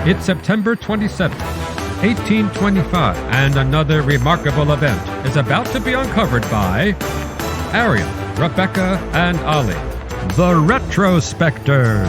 It's September 27th, 1825, and another remarkable event is about to be uncovered by Arion, Rebecca, and Olly, the retrospectors.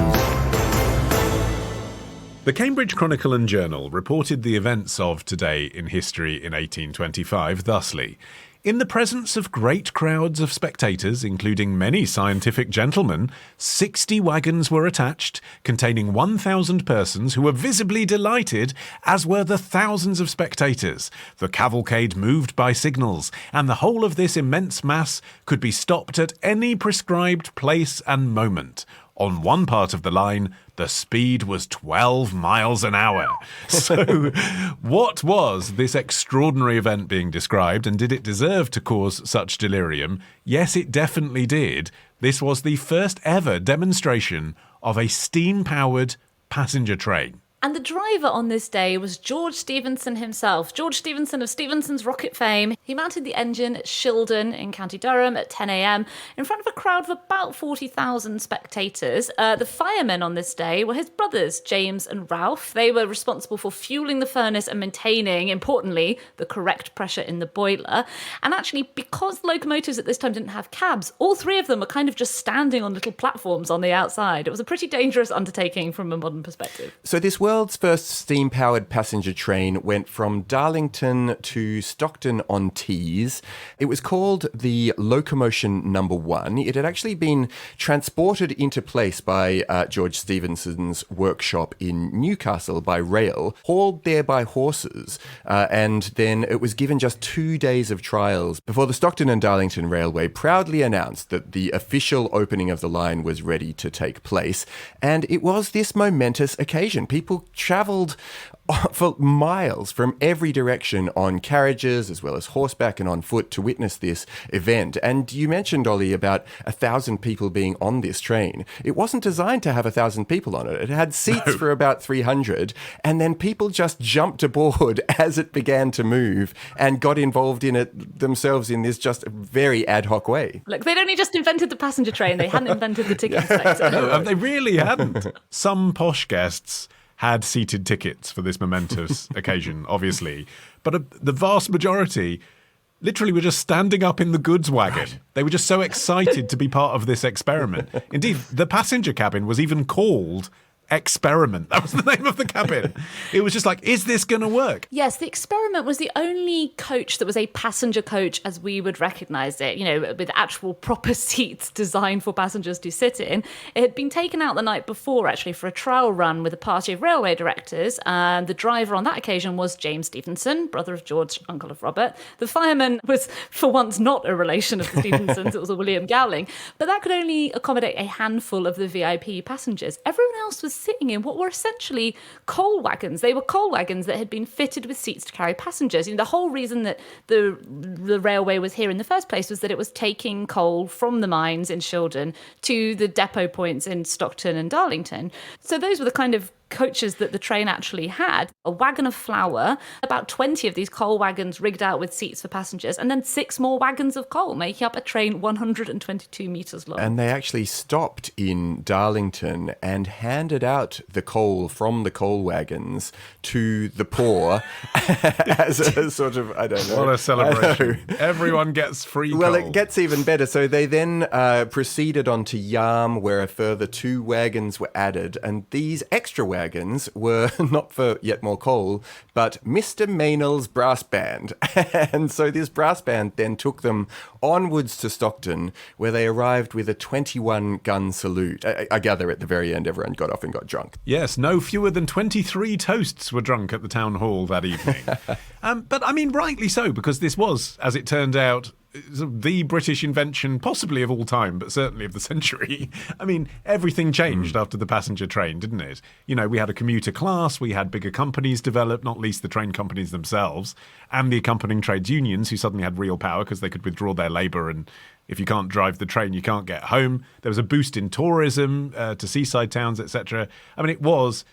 The Cambridge Chronicle and Journal reported the events of today in history in 1825 thusly. In the presence of great crowds of spectators, including many scientific gentlemen, 60 wagons were attached, containing 1,000 persons who were visibly delighted, as were the thousands of spectators. The cavalcade moved by signals, and the whole of this immense mass could be stopped at any prescribed place and moment. On one part of the line, the speed was 12 miles an hour. So what was this extraordinary event being described, and did it deserve to cause such delirium? Yes, it definitely did. This was the first ever demonstration of a steam-powered passenger train. And the driver on this day was George Stephenson himself. George Stephenson of Stephenson's rocket fame. He mounted the engine at Shildon in County Durham at 10 a.m. in front of a crowd of about 40,000 spectators. The firemen on this day were his brothers, James and Ralph. They were responsible for fueling the furnace and maintaining, importantly, the correct pressure in the boiler. And actually, because locomotives at this time didn't have cabs, all three of them were kind of just standing on little platforms on the outside. It was a pretty dangerous undertaking from a modern perspective. So this world's first steam-powered passenger train went from Darlington to Stockton on Tees. It was called the Locomotion Number One. It had actually been transported into place by George Stephenson's workshop in Newcastle by rail, hauled there by horses, and then it was given just 2 days of trials before the Stockton and Darlington Railway proudly announced that the official opening of the line was ready to take place. And it was this momentous occasion. People travelled for miles from every direction on carriages as well as horseback and on foot to witness this event. And you mentioned, Olly, about 1,000 people being on this train. It wasn't designed to have 1,000 people on it. It had seats for about 300, and then people just jumped aboard as it began to move and got involved in it themselves in this just very ad hoc way. Look, they'd only just invented the passenger train. They hadn't invented the ticket inspector. No, they really hadn't. Some posh guests had seated tickets for this momentous occasion, obviously. But the vast majority literally were just standing up in the goods wagon. Right. They were just so excited to be part of this experiment. Indeed, the passenger cabin was even called Experiment. That was the name of the cabin. It was just like, is this going to work? Yes, the Experiment was the only coach that was a passenger coach as we would recognise it, with actual proper seats designed for passengers to sit in. It had been taken out the night before, actually, for a trial run with a party of railway directors, and the driver on that occasion was James Stephenson, brother of George, uncle of Robert. The fireman was, for once, not a relation of the Stephensons. It was a William Gowling. But that could only accommodate a handful of the VIP passengers. Everyone else was sitting in what were essentially coal wagons. They were coal wagons that had been fitted with seats to carry passengers. The whole reason that the railway was here in the first place was that it was taking coal from the mines in Shildon to the depot points in Stockton and Darlington. So those were the kind of coaches that the train actually had. A wagon of flour, about 20 of these coal wagons rigged out with seats for passengers, and then 6 more wagons of coal, making up a train 122 metres long. And they actually stopped in Darlington and handed out the coal from the coal wagons to the poor as a sort of, I don't know. What a celebration. Everyone gets free coal. Well, it gets even better. So they then proceeded on to Yarm, where a further 2 wagons were added, and these extra wagons were not for yet more coal, but Mr. Meynell's brass band. And so this brass band then took them onwards to Stockton, where they arrived with a 21-gun salute. I gather at the very end, everyone got off and got drunk. Yes, no fewer than 23 toasts were drunk at the town hall that evening. But I mean, rightly so, because this was, as it turned out, the British invention, possibly of all time, but certainly of the century. I mean, everything changed after the passenger train, didn't it? We had a commuter class, we had bigger companies develop, not least the train companies themselves, and the accompanying trades unions, who suddenly had real power because they could withdraw their labour, and if you can't drive the train, you can't get home. There was a boost in tourism to seaside towns, etc. I mean, it was,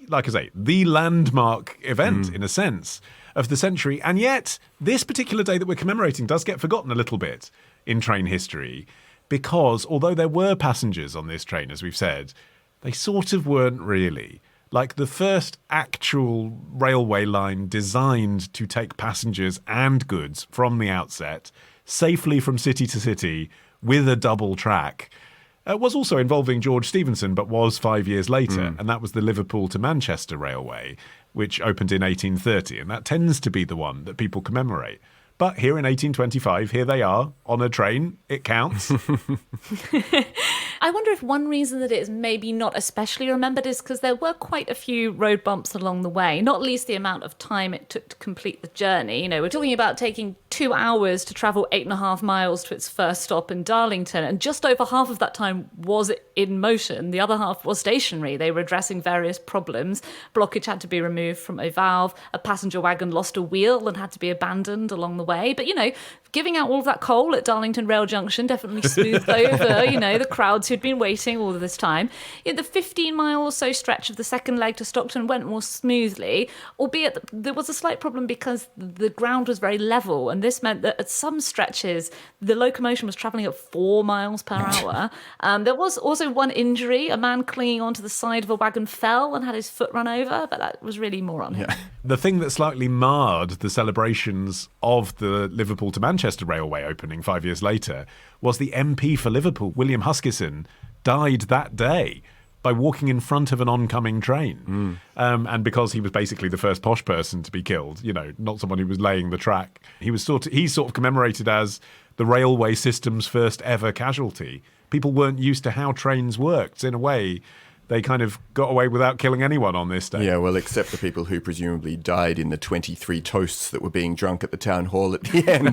like I say, the landmark event, in a sense, of the century. And yet, this particular day that we're commemorating does get forgotten a little bit in train history, because although there were passengers on this train, as we've said, they sort of weren't really. like the first actual railway line designed to take passengers and goods from the outset, safely from city to city, with a double track. Was also involving George Stephenson, but was 5 years later, and that was the Liverpool to Manchester Railway, which opened in 1830, and that tends to be the one that people commemorate. But here in 1825, here they are, on a train. It counts. I wonder if one reason that it is maybe not especially remembered is because there were quite a few road bumps along the way, not least the amount of time it took to complete the journey. You know, we're talking about taking 2 hours to travel 8.5 miles to its first stop in Darlington, and just over half of that time was in motion. The other half was stationary. They were addressing various problems. Blockage had to be removed from a valve. A passenger wagon lost a wheel and had to be abandoned along the way. But, you know, giving out all of that coal at Darlington Rail Junction definitely smoothed over, you know, the crowds who'd been waiting all of this time. You know, the 15-mile or so stretch of the second leg to Stockton went more smoothly, albeit there was a slight problem because the ground was very level, and this meant that at some stretches the locomotion was travelling at 4 miles per hour. There was also one injury. A man clinging onto the side of a wagon fell and had his foot run over, but that was really more on him. The thing that slightly marred the celebrations of the Liverpool to Manchester Railway opening 5 years later was the MP for Liverpool, William Huskisson, died that day by walking in front of an oncoming train. And because he was basically the first posh person to be killed, you know, not someone who was laying the track, he's sort of commemorated as the railway system's first ever casualty. People weren't used to how trains worked. In a way, they kind of got away without killing anyone on this day. Yeah, well, except the people who presumably died in the 23 toasts that were being drunk at the town hall at the end.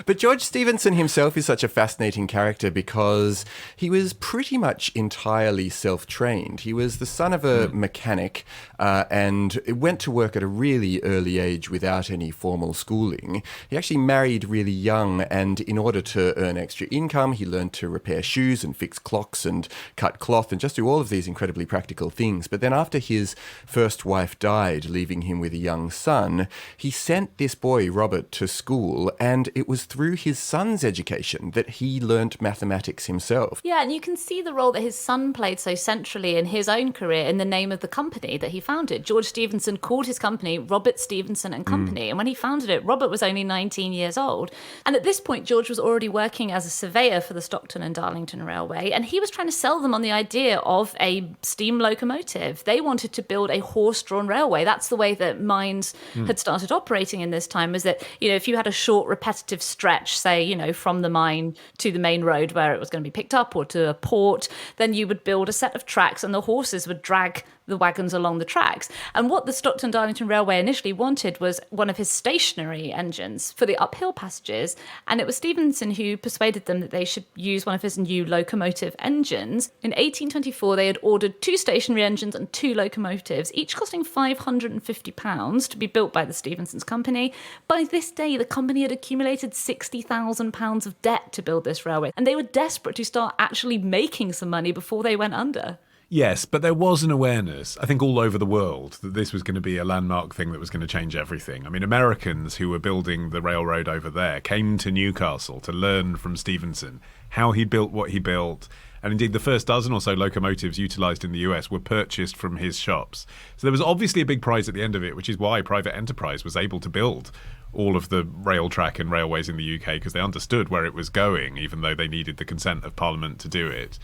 But George Stephenson himself is such a fascinating character because he was pretty much entirely self-trained. He was the son of a mechanic and went to work at a really early age without any formal schooling. He actually married really young, and in order to earn extra income, he learned to repair shoes and fix clocks and cut cloth and just do all of these incredibly practical things. But then after his first wife died, leaving him with a young son, he sent this boy, Robert, to school, and it was through his son's education that he learnt mathematics himself. Yeah, and you can see the role that his son played so centrally in his own career in the name of the company that he founded. George Stephenson called his company Robert Stephenson and Company, and when he founded it, Robert was only 19 years old. And at this point, George was already working as a surveyor for the Stockton and Darlington Railway, and he was trying to sell them on the idea of a steam locomotive. They wanted to build a horse-drawn railway. That's the way that mines had started operating in this time, was that, you know, if you had a short repetitive stretch, say, you know, from the mine to the main road where it was going to be picked up or to a port, then you would build a set of tracks and the horses would drag the wagons along the tracks. And what the Stockton-Darlington Railway initially wanted was one of his stationary engines for the uphill passages, and it was Stephenson who persuaded them that they should use one of his new locomotive engines. In 1824, they had ordered 2 stationary engines and 2 locomotives, each costing £550 to be built by the Stephenson's company. By this day, the company had accumulated £60,000 of debt to build this railway, and they were desperate to start actually making some money before they went under. Yes, but there was an awareness, I think all over the world, that this was going to be a landmark thing that was going to change everything. I mean, Americans who were building the railroad over there came to Newcastle to learn from Stephenson how he built what he built. And indeed, the first dozen or so locomotives utilised in the US were purchased from his shops. So there was obviously a big prize at the end of it, which is why private enterprise was able to build all of the rail track and railways in the UK, because they understood where it was going, even though they needed the consent of Parliament to do it.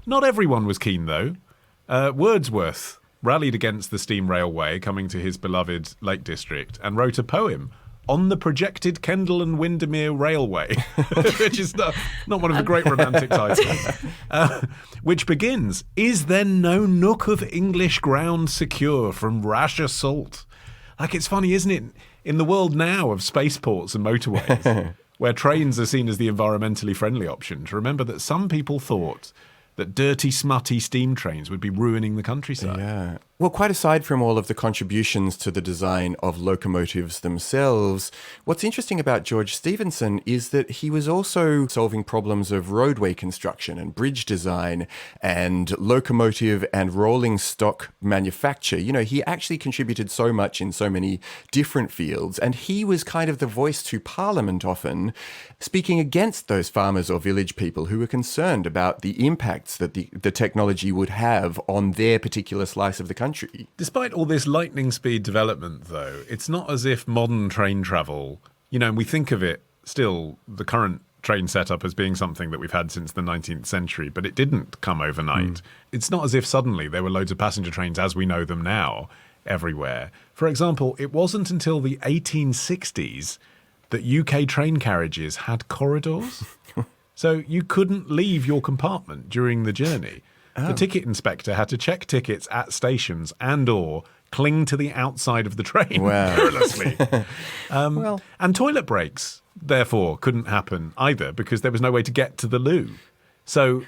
Not everyone was keen, though. Wordsworth rallied against the steam railway coming to his beloved Lake District and wrote a poem on the projected Kendal and Windermere Railway, which is not one of the great romantic titles, which begins, "Is then no nook of English ground secure from rash assault?" Like, it's funny, isn't it, in the world now of spaceports and motorways, where trains are seen as the environmentally friendly option, to remember that some people thought that dirty, smutty steam trains would be ruining the countryside. Yeah. Well, quite aside from all of the contributions to the design of locomotives themselves, what's interesting about George Stephenson is that he was also solving problems of roadway construction and bridge design and locomotive and rolling stock manufacture. You know, he actually contributed so much in so many different fields, and he was kind of the voice to Parliament often, speaking against those farmers or village people who were concerned about the impact impacts that the technology would have on their particular slice of the country. Despite all this lightning speed development, though, it's not as if modern train travel, and we think of it still, the current train setup as being something that we've had since the 19th century, but it didn't come overnight. It's not as if suddenly there were loads of passenger trains as we know them now everywhere. For example, it wasn't until the 1860s that UK train carriages had corridors. So you couldn't leave your compartment during the journey. The ticket inspector had to check tickets at stations and/or cling to the outside of the train perilously. And toilet breaks, therefore, couldn't happen either because there was no way to get to the loo. So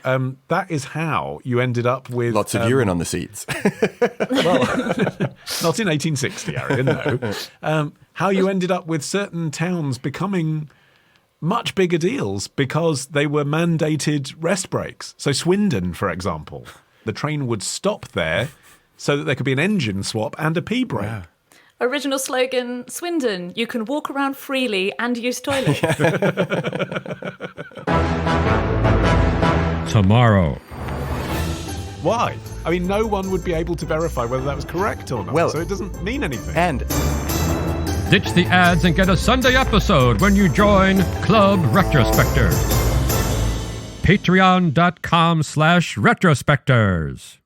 that is how you ended up with... Lots of urine on the seats. Well, not in 1860, Arion, no. How you ended up with certain towns becoming much bigger deals because they were mandated rest breaks. So Swindon, for example, the train would stop there so that there could be an engine swap and a pee break. Wow. Original slogan, Swindon, you can walk around freely and use toilets. Tomorrow. Why? I mean, no one would be able to verify whether that was correct or not, so it doesn't mean anything. And Ditch the ads and get a Sunday episode when you join Club Retrospectors. Patreon.com/Retrospectors.